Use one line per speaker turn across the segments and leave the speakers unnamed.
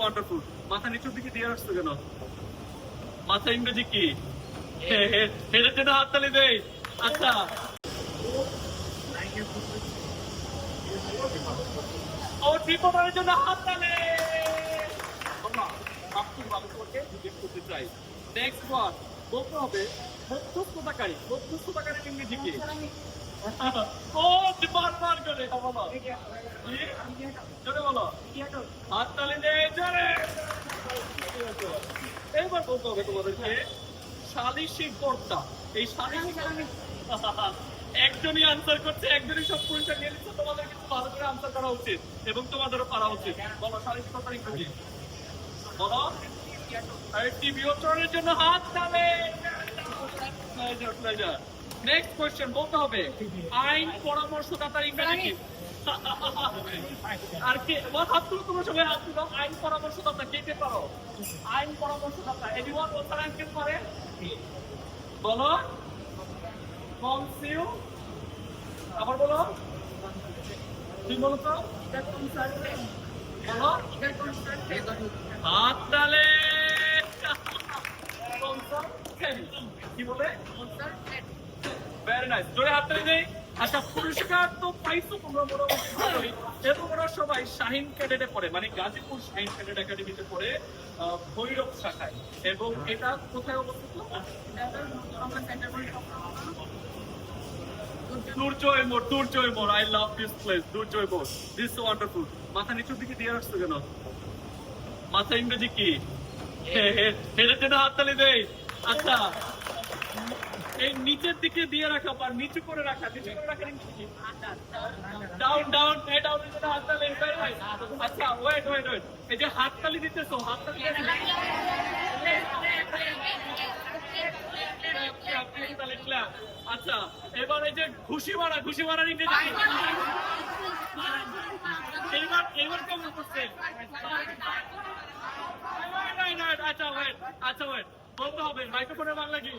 Wonderful. মাথা নিচুর দিকে দিয়ে আসছো কেন? মাথা ইংরেজি কি? হেডের জন্য হাততালি দেই। আচ্ছা, ও ট্রিপলের জন্য হাততালি। আমরা আপনি ভালো তোমাকে জিজ্ঞেস করতে চাই। নেক্সট ওয়ান বলতে হবে মধ্যস্থতাকারী। মধ্যস্থতাকারী ইংরেজি কি? ও বারবার করে বলো, জোরে বলো, হাততালি দে জোরে। এবার বলতে হবে তোমাদেরকে সালিশি কর্তা। এই সালিশি একজনই আনসার করছে, একজনই সব পরীক্ষা নিয়ে নিচ্ছে। তোমাদের কিন্তু ভালো করে আনসার করা উচিত এবং তোমাদেরও পারা উচিত। বলো সালিশি কর্তার ইংরেজি বলো। টিভিওর জন্য হাত তালে। নেক্সট কোয়েশ্চেন বলতে হবে আইন পরামর্শদাতার ইংরেজি কি? আর কে হাত তুলো? তোমরা সবাই হাত তুলো। আইন পরামর্শদাতা কে কে পারো? আইন পরামর্শদাতা এনিওয়ান ওয়ান্ট আনসার করে? বলো কনসিউ। আবার বলো, কি বলো তো? বলো হাত তালে। কি বলে? ভেরি নাইস, জোরে হাত তালি দেই। আচ্ছা, পুরস্কার তো পাইছো তোমরা মোটামুটি ভালোই। এবং ওরা সবাই শাহিন ক্যাডেটে পড়ে, মানে গাজীপুর শাহিন ক্যাডেট একাডেমিতে পড়ে, ভৈরব শাখায়। এবং এটা কোথায় অবস্থিত? দুর্জয় মোড়। দুর্জয় মোড়, আই লাভ দিস প্লেস। দুর্জয় মোড়, দিস ইজ ওয়ান্ডারফুল। মাথা নিচুর দিকে দিয়ে আসছো কেন? মাথা ইংরেজি কি? হেডের জন্য হাততালি দেই। আচ্ছা, এই নিচের দিকে দিয়ে রাখা বা নিচু করে রাখা, নিচু করে রাখা ইংরেজি ডাউন। ডাউন, এই ডাউনের জন্য হাততালি। আচ্ছা, ওয়েট ওয়েট ওয়েট, এই যে হাততালি দিতেছো, হাততালি আচ্ছা, এবার এই যে ঘুষি মারা, ঘুষি মারার ইংরেজি এইবার এইবার কেমন করছে? আচ্ছা ওয়েট, আচ্ছা ওয়েট, বলতে হবে মাইক্রোফোনের বাংলা কি?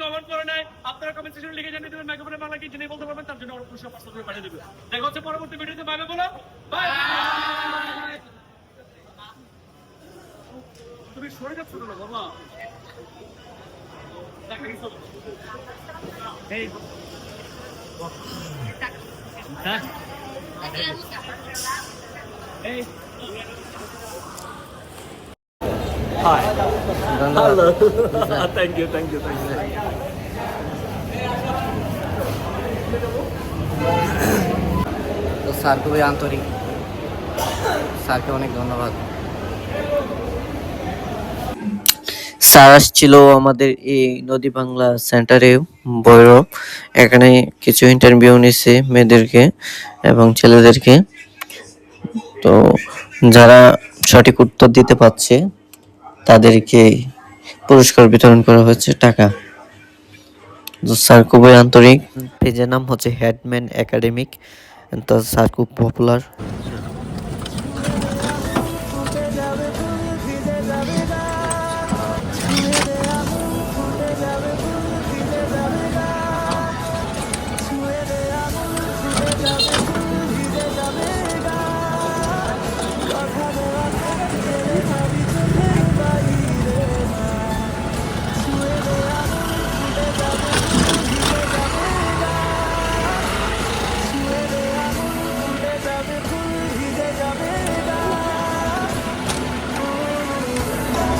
কমেন্ট করে নাই আপনারা, কমেন্ট সেকশনে লিখে জানিয়ে দেবেন মাইক্রোফোনের বাংলা কি, যিনি বলতে পারবেন তার জন্য পুরস্কার পার্সেল করে পাঠিয়ে দেবে। দেখা হচ্ছে পরবর্তী ভিডিওতে। বাই বাই বলো, বাই। তুমি সরে যাচ্ছ কেন বাবা? দেখা গেছে এই হ্যাঁ এই Hi. Hello. Thank you.
তো স্যার খুবই আন্তরিক, স্যারকে অনেক ধন্যবাদ। স্যার আসছিল আমাদের এই নদী বাংলা সেন্টারে ভৈরব। এখানে কিছু ইন্টারভিউ নিছে মেয়েদেরকে এবং ছেলেদেরকে। তো যারা সঠিক উত্তর দিতে পারছে তাদেরকে পুরস্কার বিতরণ করা হচ্ছে টাকা। তো স্যার খুবই আন্তরিক। পেজের নাম হচ্ছে হেডম্যান একাডেমিক। তো স্যার খুব পপুলার।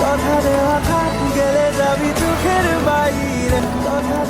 কথা দেওয়া থাক গেলে যাবি চোখের বাইরে কথা